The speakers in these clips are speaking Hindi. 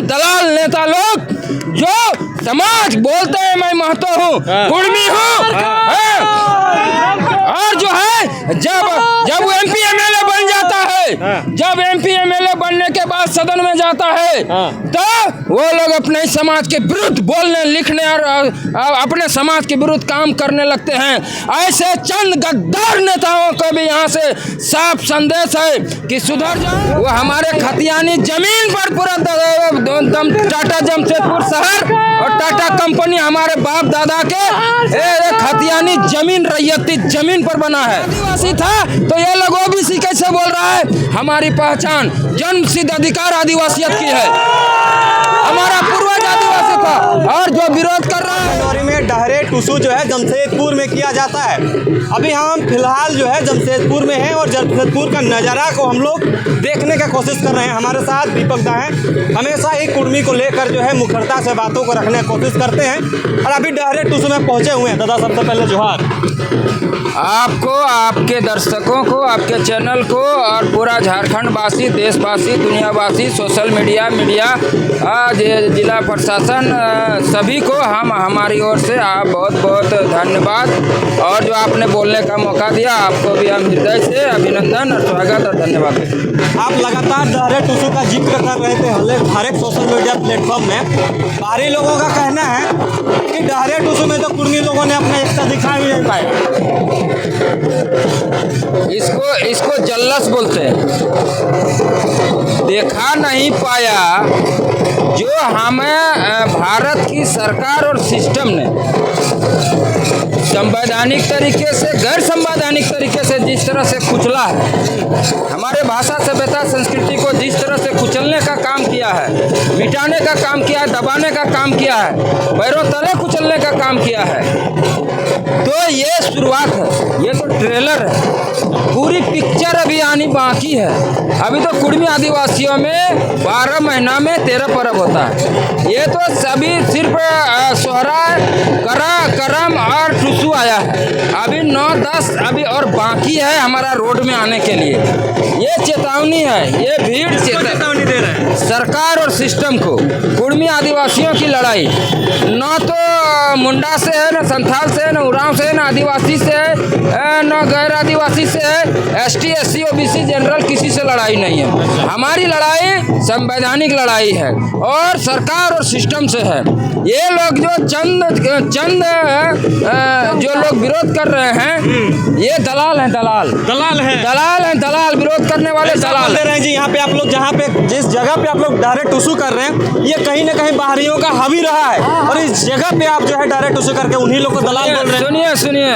दलाल नेता लोग जो समाज बोलते हैं मैं महतो हूँ, कुर्मी हूँ, और जो है जब एमपी एमएलए बन जाता है, जब एमपी एमएलए बनने के बाद सदन में जाता है, तो वो लोग अपने समाज के विरुद्ध बोलने लिखने और अपने समाज के विरुद्ध काम करने लगते हैं। ऐसे चंद गद्दार नेताओं को भी यहाँ से साफ संदेश है कि सुधर जाओ। वो हमारे खतियानी जमीन पर पूरा टाटा जमशेदपुर शहर और टाटा कंपनी हमारे बाप दादा के खतियानी जमीन रैयती जमीन पर बना है। आदिवासी था तो ये लोग ओबीसी कैसे बोल रहा है? हमारी पहचान जन्म सिद्ध अधिकार आदिवासियत की है, हमारा पूर्वज आदिवासी था। और जो विरोध कर रहा है में डहरे टुसू जो है जमशेदपुर में किया जाता है। अभी हम फिलहाल जो है जमशेदपुर में हैं और जमशेदपुर का नज़ारा को हम लोग देखने का कोशिश कर रहे हैं। हमारे साथ दीपक दा हैं, हमेशा ही कुर्मी को लेकर जो है मुखरता से बातों को रखने की कोशिश करते हैं और अभी डहरे टुसू में पहुंचे हुए हैं। दादा सबसे पहले जोहार आपको, आपके दर्शकों को, आपके चैनल को और पूरा झारखंड वासी, देशवासी, दुनियावासी, सोशल मीडिया जिला प्रशासन सभी को हम हमारी ओर से आप बहुत बहुत धन्यवाद। और जो आपने बोलने का मौका दिया आपको भी हम हृदय से अभिनंदन और स्वागत और धन्यवाद। आप लगातार डहरे टुसू का जिक्र कर रहे थे हर एक सोशल मीडिया प्लेटफॉर्म में। बाहरी लोगों का कहना है कि डहरे टुसू में तो कुर्मी लोगों ने अपना एकता दिखा भी नहीं पाए। इसको जल्लस बोलते हैं। देखा नहीं पाया जो हमें भारत की सरकार और सिस्टम ने संवैधानिक तरीके से, गैर संवैधानिक तरीके से जिस तरह से कुचला है, हमारे भाषा सभ्यता संस्कृति को जिस तरह से कुचलने का काम किया है, मिटाने का काम किया है, दबाने का काम किया है, पैरों तले कुचलने का काम किया है, तो ये शुरुआत है, ये तो ट्रेलर है। पूरी पिक्चर अभी आनी बाकी है। अभी तो कुर्मी आदिवासियों में 12 महीना में 13 पर्व होता है। ये तो सभी सिर्फ सोहरा, करम और टुसू आया है। अभी 9-10 अभी और बाकी है हमारा रोड में आने के लिए। ये चेतावनी है, ये भीड़ चेतावनी दे रहा है सरकार और सिस्टम को। कुर्मी आदिवासियों की लड़ाई न तो मुंडा से है, न संथाल से है, न उरांव से है, न आदिवासी से है, न गैर आदिवासी से है, ST SC OBC जनरल किसी से लड़ाई नहीं है। हमारी लड़ाई संवैधानिक लड़ाई है और सरकार और सिस्टम से है। ये लोग जो चंद जो लोग विरोध कर रहे हैं, ये दलाल हैं, दलाल हैं, विरोध करने वाले दलाल दे रहे हैं जी। यहाँ पे आप लोग जहाँ पे जिस जगह पे आप लोग डायरेक्ट टुसू कर रहे हैं, ये कहीं ना कहीं बाहरियों का हावी रहा है और इस जगह पे आप जो है डायरेक्ट टुसू करके उन्हीं लोग को दलाल बोल रहे हैं। सुनिए,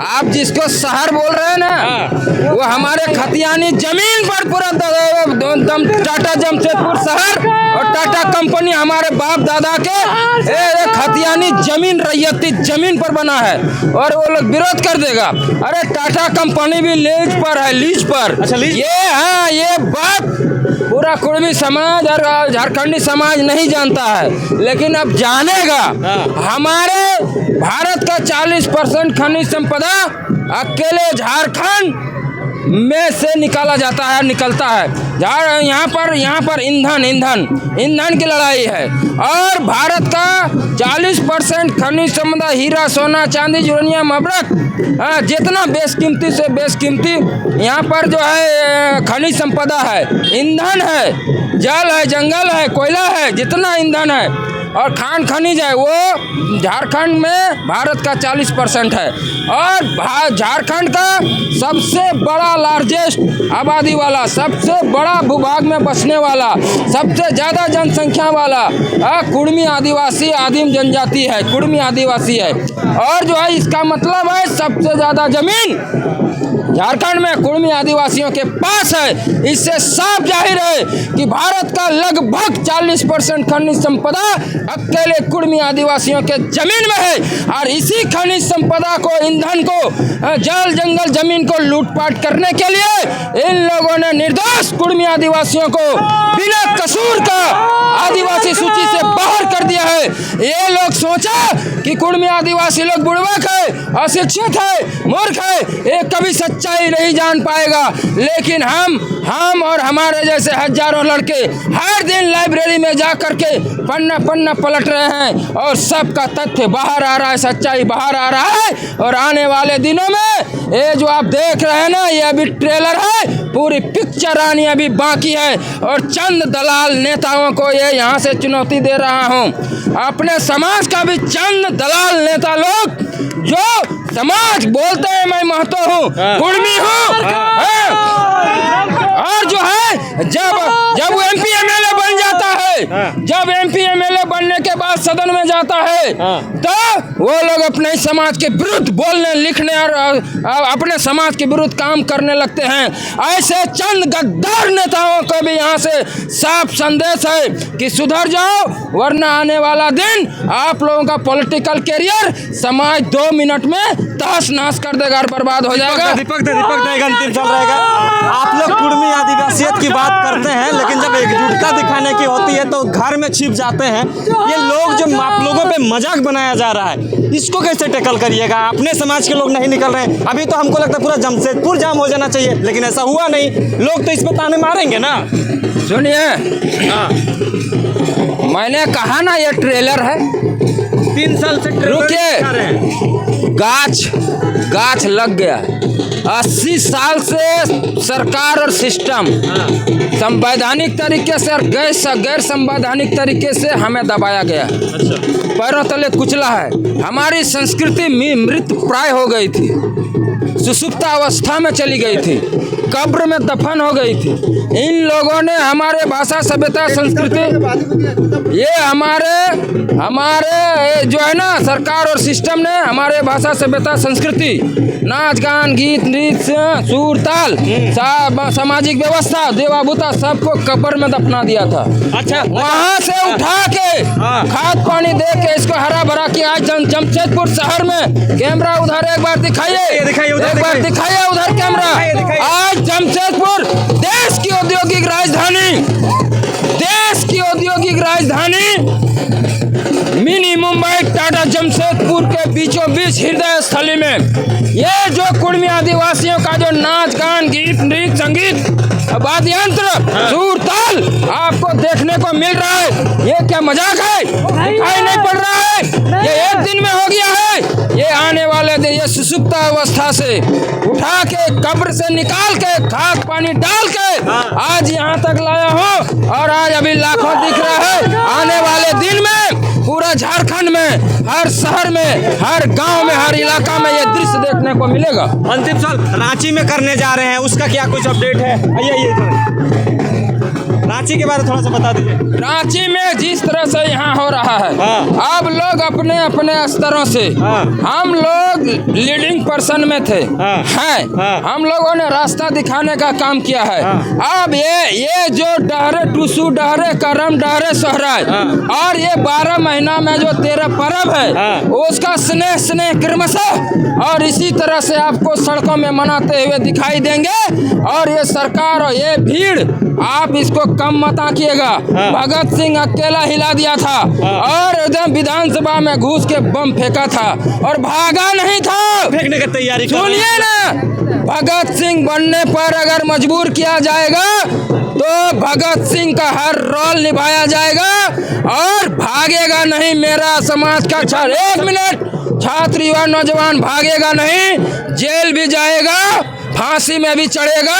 आप जिसको शहर बोल रहे हैं ना, वो हमारे खतियानी जमीन पर पूरा टाटा जमशेदपुर शहर और टाटा कंपनी हमारे बाप दादा के खतियानी जमीन रैयती जमीन पर बना है और वो लोग विरोध कर देगा। अरे टाटा कंपनी भी लीज पर है, लीज पर। अच्छा, लीज? ये बात पूरा कुर्मी समाज और झारखंडी समाज नहीं जानता है, लेकिन अब जानेगा। हमारे भारत का 40% खनिज संपदा अकेले झारखंड में से निकलता है। यहाँ पर ईंधन की लड़ाई है और भारत का 40% खनिज संपदा, हीरा, सोना, चांदी, यूरेनियम, अब्रक, जितना बेशकीमती से बेशकीमती यहाँ पर जो है खनिज संपदा है, ईंधन है, जल है, जंगल है, कोयला है, जितना ईंधन है और खान खनिज है, वो झारखंड में भारत का 40% है। और झारखंड का सबसे बड़ा लार्जेस्ट आबादी वाला, सबसे बड़ा भूभाग में बसने वाला, सबसे ज़्यादा जनसंख्या वाला कुर्मी आदिवासी आदिम जनजाति है, कुर्मी आदिवासी है। और जो है इसका मतलब है सबसे ज़्यादा जमीन झारखंड में कुर्मी आदिवासियों के पास है। इससे साफ जाहिर है कि भारत का लगभग 40% खनिज संपदा अकेले कुर्मी आदिवासियों के जमीन में है। और इसी खनिज संपदा को, ईंधन को, जल जंगल जमीन को लूटपाट करने के लिए इन लोगों ने निर्दोष कुर्मी आदिवासियों को बिना कसूर का आदिवासी सूची से बाहर कर दिया है। ये लोग सोचा कि कुर्मी आदिवासी लोग बुड़बक है, अशिक्षित है, मूर्ख है, एक कभी सच्चाई नहीं जान पाएगा। लेकिन हम और हमारे जैसे हजारों लड़के हर दिन लाइब्रेरी में जा करके पन्ना पन्ना पलट रहे हैं और सबका तथ्य बाहर आ रहा है, सच्चाई बाहर आ रहा है। और आने वाले दिनों में ये जो आप देख रहे हैं ना, ये अभी ट्रेलर है, पूरी पिक्चर आनी अभी बाकी है। और चंद दलाल नेताओं को ये यहाँ से चुनौती दे रहा हूँ, अपने समाज का भी चंद दलाल नेता लोग जो समाज बोलते हैं मैं महतो हूँ, कुर्मी हूँ, और जो है जब वो MP MLA बन जाता है, जब MP MLA बनने के बाद सदन में जाता है, तो वो लोग अपने समाज के विरुद्ध बोलने, लिखने और अपने समाज के विरुद्ध काम करने लगते हैं। ऐसे चंद गद्दार नेताओं को भी यहाँ से साफ संदेश है कि सुधर जाओ, वरना आने वाला दिन आप लोगों का पॉलिटिकल कैरियर समाज 2 मिनट में तहस नहस कर देगा और बर्बाद हो जाएगा। दीपक दे अंतिम चल रहेगा। आप लोग कुर्मी आदिवासियत की बात करते हैं, लेकिन जब एकजुटता दिखाने की होती है तो घर में छिप जाते हैं। ये लोग जो आप लोगों पे मजाक बनाया जा रहा है, इसको कैसे टैकल करिएगा? अपने समाज के लोग नहीं निकल रहे हैं। अभी तो हमको लगता है पूरा जमशेदपुर जाम हो जाना चाहिए, लेकिन ऐसा हुआ नहीं। लोग तो इस पर ताने मारेंगे ना। सुनिए, मैंने कहा ना ये ट्रेलर है, 3 साल से रुकिए, गाछ लग गया। 80 साल से सरकार और सिस्टम संवैधानिक तरीके से और गैर संवैधानिक तरीके से हमें दबाया गया। पैरों तले कुचला है। हमारी संस्कृति मृत प्राय हो गई थी, सुसुप्ता अवस्था में चली गई थी, कब्र में दफन हो गई थी। इन लोगों ने हमारे भाषा, सभ्यता, संस्कृति, ये हमारे जो है ना सरकार और सिस्टम ने हमारे भाषा, सभ्यता, संस्कृति, नाच गान, गीत, नृत्य, सुर, ताल, सामाजिक व्यवस्था, देवाभूता सबको कब्र में दफना दिया था। अच्छा, वहाँ से उठा के खाद पानी दे के इसको हरा भरा किया। आज जमशेदपुर शहर में कैमरा उधर एक बार दिखाइए, एक बार दिखाइए उधर कैमरा। आज जमशेदपुर देश की औद्योगिक राजधानी मिनी मुंबई टाटा जमशेदपुर के बीचों बीच हृदय स्थली में ये जो कुर्मी आदिवासियों का जो नाच गान, गीत, नृत्य, संगीत, वाद्य यंत्र, सुर, ताल आपको देखने को मिल रहा है, ये क्या मजाक है? दिखाई नहीं पड़ रहा है? ये एक दिन में हो गया है? ये आने वाले दिन ये सुसुप्ता अवस्था से उठा के कब्र से निकाल के खाद पानी डाल के आज यहाँ तक लाया हूँ। और आज अभी लाखों दिख रहा है। आने वाले दिन में पूरा झारखंड में, हर शहर में, हर गांव में, हर इलाका में ये दृश्य देखने को मिलेगा। अंतिम साल रांची में करने जा रहे हैं, उसका क्या कुछ अपडेट है? आइए रांची के बारे में थोड़ा सा बता दीजिए। रांची में जिस तरह से यहाँ हो रहा है, अब लोग अपने अपने स्तरों से, हम लोग लीडिंग पर्सन में थे, हम लोगों ने रास्ता दिखाने का काम किया है। अब ये जो डहरे टूसू, डहरे करम, डहरे सोहराय और ये 12 महीना में जो 13 पर्व है, उसका स्नेह क्रमशः और इसी तरह से आपको सड़कों में मनाते हुए दिखाई देंगे। और ये सरकार और ये भीड़, आप इसको कम मत आंकिएगा। भगत सिंह अकेला हिला दिया था और एकदम विधानसभा में घुस के बम फेंका था और भागा नहीं था। फेंकने की तैयारी सुनिए ना, भगत सिंह बनने पर अगर मजबूर किया जाएगा तो भगत सिंह का हर रोल निभाया जाएगा और भागेगा नहीं मेरा समाज का छात्र। 1 मिनट, छात्र, युवा, नौजवान भागेगा नहीं, जेल भी जाएगा, फांसी में भी चढ़ेगा,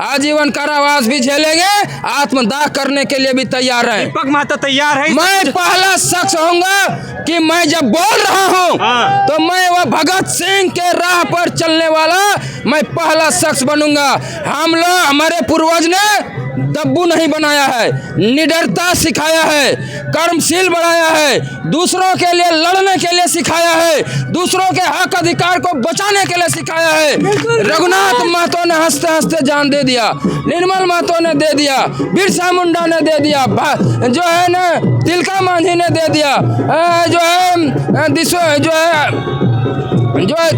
आजीवन कारावास भी झेलेंगे, आत्मदाह करने के लिए भी तैयार है। दीपक महतो तैयार है। मैं पहला शख्स होऊंगा कि मैं जब बोल रहा हूँ तो मैं वह भगत सिंह के राह पर चलने वाला मैं पहला शख्स बनूंगा। हम लोग, हमारे पूर्वज ने दब्बू नहीं बनाया है, निडरता सिखाया है, कर्मशील बनाया है, दूसरों के लिए लड़ने के लिए सिखाया है, दूसरों के हक अधिकार को बचाने के लिए सिखाया है। रघुनाथ महतो ने हंसते हंसते जान दे दिया, निर्मल महतो ने दे दिया, बिरसा मुंडा ने दे दिया, जो है ना तिलका मांझी ने दे दिया, जो है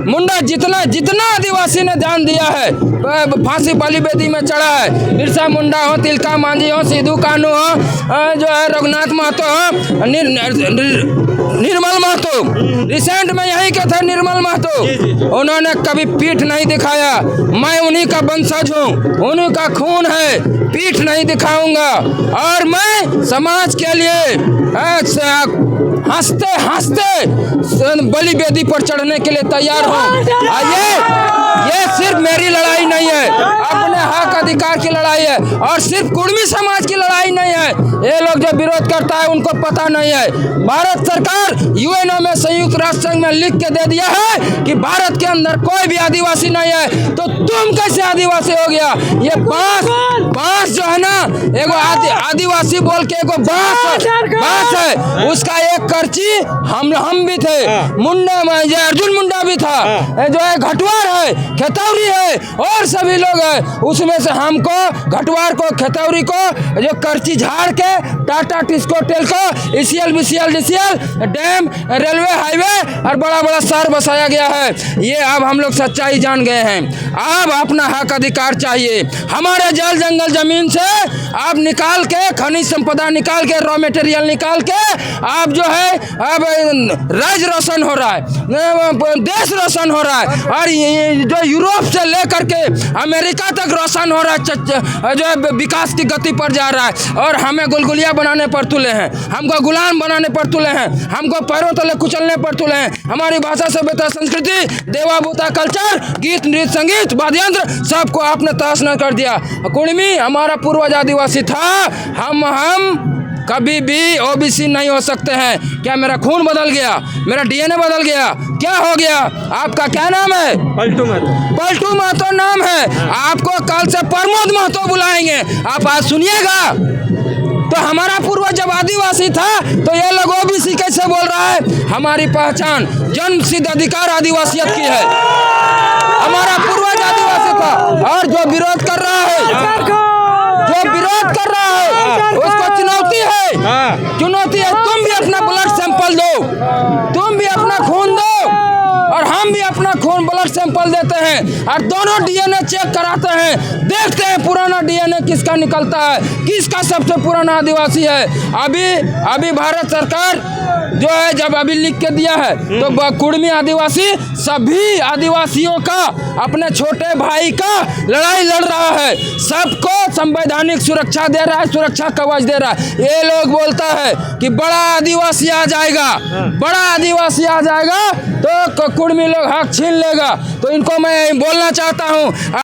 मुंडा जितना जितना आदिवासी ने ध्यान दिया है, फांसी बलि बेदी में चढ़ा है। बिरसा मुंडा हो, तिलका मांझी हो, सिद्धू कानू हो, जो है रघुनाथ महतो हो, निर्मल महतो, रिसेंट में यही के थे निर्मल महतो, उन्होंने कभी पीठ नहीं दिखाया। मैं उन्हीं का वंशज हूँ, उन्हीं का खून है, पीठ नहीं दिखाऊंगा। और मैं समाज के लिए हंसते हंसते बलि बेदी पर चढ़ने के लिए तैयार हूँ। ये सिर्फ मेरी लड़ाई नहीं है, अपने हक अधिकार की लड़ाई है, और सिर्फ कुर्मी समाज की लड़ाई नहीं है। ये लोग जो विरोध करता है उनको पता नहीं है। भारत सरकार यूएनओ में, संयुक्त राष्ट्र संघ में लिख के दे दिया है कि भारत के अंदर कोई भी आदिवासी नहीं है, तो तुम कैसे आदिवासी हो गया? ये बांस जो है ना, एगो आदिवासी बोल के एगो बांस है, उसका एक कर्ची हम भी थे, मुंडा में अर्जुन मुंडा भी था, जो है घटवार है, खेतौरी है, और सभी लोग हैं। उसमें से हमको घटवार को, खेतौरी को जो कर्ची झाड़ के Tata TISCO Telco, ECL BCL DCL dam, railway, highway और बड़ा बड़ा शहर बसाया गया है। ये अब हम लोग सच्चाई जान गए हैं। अब अपना हक अधिकार चाहिए। हमारे जल जंगल जमीन से आप निकाल के, खनिज संपदा निकाल के, रॉ मटेरियल निकाल के, आप जो है अब राज्य रोशन हो रहा है, देश रोशन हो रहा है, और ये जो यूरोप से लेकर के अमेरिका तक रोशन हो रहा है, जो है विकास की गति पर जा रहा है। और हमें गुलगुलिया बनाने पर तुले हैं, हमको गुलाम बनाने पर तुले हैं, हमको पैरों तले कुचलने पर तुले हैं। हमारी भाषा, सभ्यता, संस्कृति, देवाभूता, कल्चर, गीत, नृत्य, संगीत, वाद्य यंत्र, सबको आपने तहस नहस कर दिया। कुर्मी हमारा पूर्वज आदिवासी था, हम कभी भी OBC नहीं हो सकते हैं। क्या मेरा खून बदल गया? मेरा DNA बदल गया? क्या हो गया? आपका क्या नाम है? पलटू महतो। पलटू महतो नाम है। आपको कल से प्रमोद महतो बुलाएंगे, आप आज सुनिएगा। तो हमारा पूर्वज जब आदिवासी था तो ये लोग OBC कैसे बोल रहा है? हमारी पहचान जन्म सिद्ध अधिकार आदिवासियत की है। हमारा पूर्वज आदिवासी था, और जो विरोध कर रहा है, उसको चुनौती है। तुम भी अपना ब्लड सैंपल दो, तुम भी अपना खून दो, और हम भी अपना खून ब्लड सैंपल देते हैं, और दोनों DNA चेक कराते हैं, देखते हैं पुराना DNA किसका निकलता है, किसका सबसे पुराना आदिवासी है। अभी भारत सरकार जो है जब अभी लिख के दिया है, तो कुर्मी आदिवासी सभी आदिवासियों का, अपने छोटे भाई का लड़ाई लड़ रहा है, सबको संवैधानिक सुरक्षा दे रहा है, सुरक्षा कवच दे रहा है। ये लोग बोलता है कि बड़ा आदिवासी आ जाएगा, बड़ा आदिवासी आ जाएगा तो कुर्मी लोग हक छीन लेगा। तो इनको मैं बोलना चाहता हूँ,